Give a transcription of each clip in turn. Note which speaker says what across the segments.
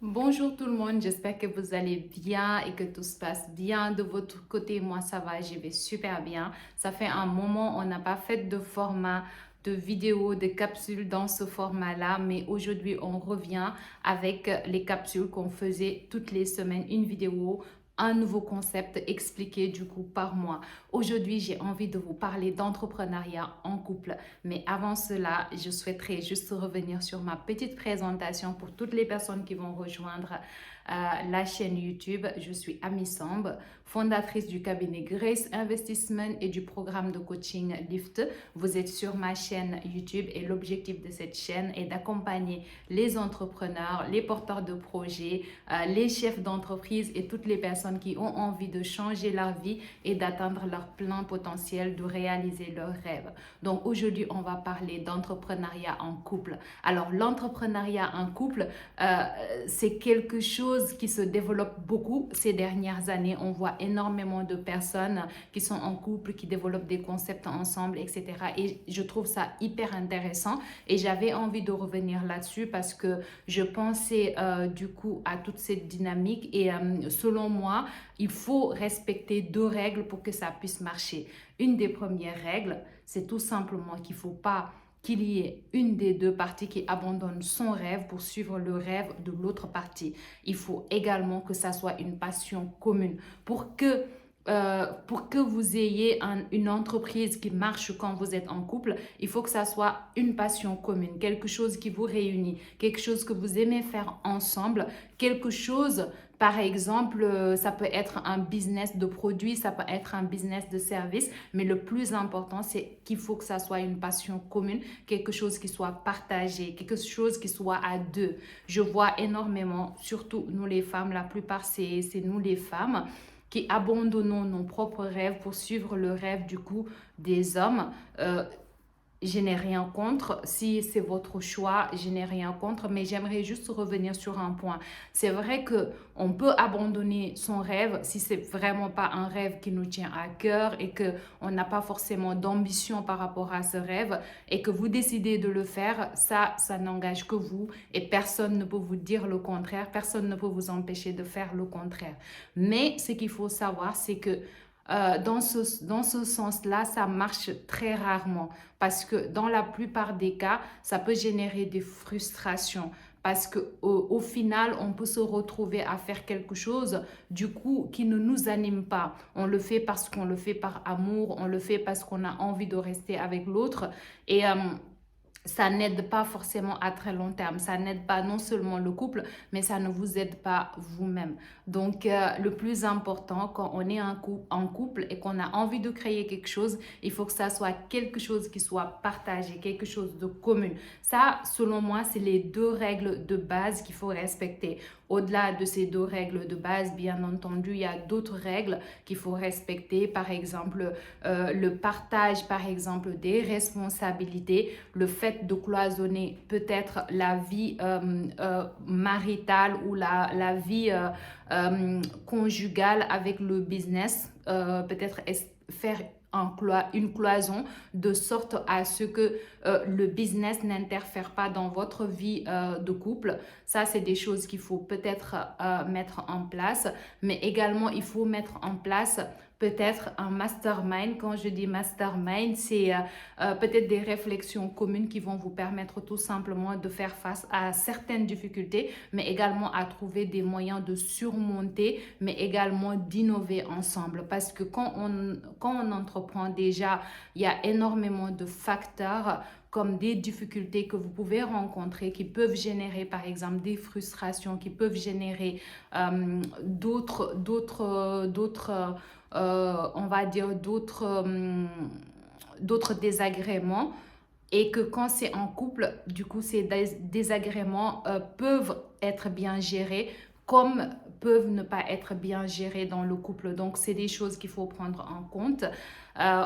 Speaker 1: Bonjour tout le monde, j'espère que vous allez bien et que tout se passe bien de votre côté. Moi, ça va, je vais super bien. Ça fait un moment, on n'a pas fait de format de vidéo, de capsules dans ce format-là, mais aujourd'hui, on revient avec les capsules qu'on faisait toutes les semaines, une vidéo, un nouveau concept expliqué du coup par mois. Aujourd'hui, j'ai envie de vous parler d'entrepreneuriat en couple. Mais avant cela, je souhaiterais juste revenir sur ma petite présentation pour toutes les personnes qui vont rejoindre la chaîne YouTube. Je suis Amy Samb, fondatrice du cabinet Grace Investment et du programme de coaching Lift. Vous êtes sur ma chaîne YouTube et l'objectif de cette chaîne est d'accompagner les entrepreneurs, les porteurs de projets, les chefs d'entreprise et toutes les personnes qui ont envie de changer leur vie et d'atteindre leur plein potentiel, de réaliser leurs rêves. Donc aujourd'hui, on va parler d'entrepreneuriat en couple. Alors l'entrepreneuriat en couple, c'est quelque chose qui se développe beaucoup ces dernières années. On voit énormément de personnes qui sont en couple, qui développent des concepts ensemble, etc. Et je trouve ça hyper intéressant et j'avais envie de revenir là-dessus parce que je pensais du coup à toute cette dynamique et selon moi, il faut respecter deux règles pour que ça puisse marcher. Une des premières règles, c'est tout simplement qu'il ne faut pas qu'il y ait une des deux parties qui abandonne son rêve pour suivre le rêve de l'autre partie. Il faut également que ça soit une passion commune pour que vous ayez une entreprise qui marche quand vous êtes en couple, il faut que ça soit une passion commune, quelque chose qui vous réunit, quelque chose que vous aimez faire ensemble, quelque chose, par exemple, ça peut être un business de produits, ça peut être un business de service, mais le plus important, c'est qu'il faut que ça soit une passion commune, quelque chose qui soit partagé, quelque chose qui soit à deux. Je vois énormément, surtout nous les femmes, la plupart c'est nous les femmes, qui abandonnons nos propres rêves pour suivre le rêve du coup des hommes. Je n'ai rien contre. Si c'est votre choix, je n'ai rien contre. Mais j'aimerais juste revenir sur un point. C'est vrai que on peut abandonner son rêve si c'est vraiment pas un rêve qui nous tient à cœur et que on n'a pas forcément d'ambition par rapport à ce rêve et que vous décidez de le faire. Ça n'engage que vous et personne ne peut vous dire le contraire. Personne ne peut vous empêcher de faire le contraire. Mais ce qu'il faut savoir, c'est que dans ce sens-là, ça marche très rarement parce que dans la plupart des cas, ça peut générer des frustrations parce que au final, on peut se retrouver à faire quelque chose du coup qui ne nous anime pas. On le fait parce qu'on le fait par amour, on le fait parce qu'on a envie de rester avec l'autre et ça n'aide pas forcément à très long terme. Ça n'aide pas non seulement le couple, mais ça ne vous aide pas vous-même. Donc, le plus important quand on est en couple et qu'on a envie de créer quelque chose, il faut que ça soit quelque chose qui soit partagé, quelque chose de commun. Ça, selon moi, c'est les deux règles de base qu'il faut respecter. Au-delà de ces deux règles de base, bien entendu, il y a d'autres règles qu'il faut respecter. Par exemple, le partage, par exemple, des responsabilités, le fait de cloisonner peut-être la vie maritale ou la vie conjugale avec le business, peut-être faire une cloison de sorte à ce que le business n'interfère pas dans votre vie de couple. Ça, c'est des choses qu'il faut peut-être mettre en place, mais également il faut mettre en place peut-être un mastermind. Quand je dis mastermind, c'est peut-être des réflexions communes qui vont vous permettre tout simplement de faire face à certaines difficultés, mais également à trouver des moyens de surmonter, mais également d'innover ensemble. Parce que quand on entreprend déjà, il y a énormément de facteurs comme des difficultés que vous pouvez rencontrer qui peuvent générer par exemple des frustrations, qui peuvent générer on va dire d'autres désagréments et que quand c'est en couple, du coup, ces désagréments peuvent être bien gérés comme peuvent ne pas être bien gérés dans le couple. Donc, c'est des choses qu'il faut prendre en compte.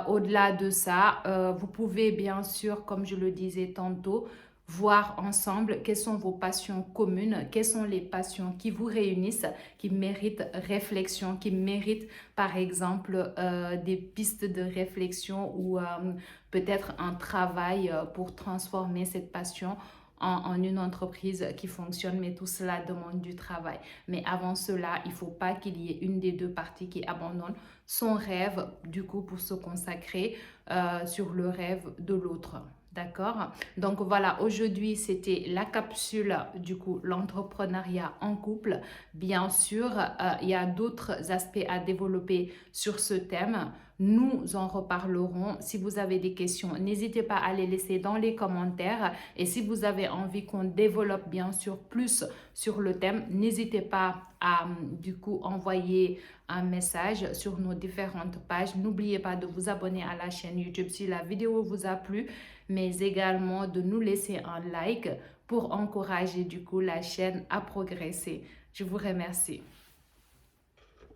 Speaker 1: Au-delà de ça, vous pouvez bien sûr, comme je le disais tantôt, voir ensemble quelles sont vos passions communes, quelles sont les passions qui vous réunissent, qui méritent réflexion, qui méritent par exemple des pistes de réflexion ou peut-être un travail pour transformer cette passion en une entreprise qui fonctionne, mais tout cela demande du travail. Mais avant cela, il ne faut pas qu'il y ait une des deux parties qui abandonne son rêve, du coup, pour se consacrer sur le rêve de l'autre. D'accord? Donc voilà, aujourd'hui, c'était la capsule, du coup, l'entrepreneuriat en couple. Bien sûr, il y a d'autres aspects à développer sur ce thème. Nous en reparlerons. Si vous avez des questions, n'hésitez pas à les laisser dans les commentaires. Et si vous avez envie qu'on développe bien sûr plus sur le thème, n'hésitez pas à du coup envoyer un message sur nos différentes pages. N'oubliez pas de vous abonner à la chaîne YouTube si la vidéo vous a plu, mais également de nous laisser un like pour encourager du coup la chaîne à progresser. Je vous remercie.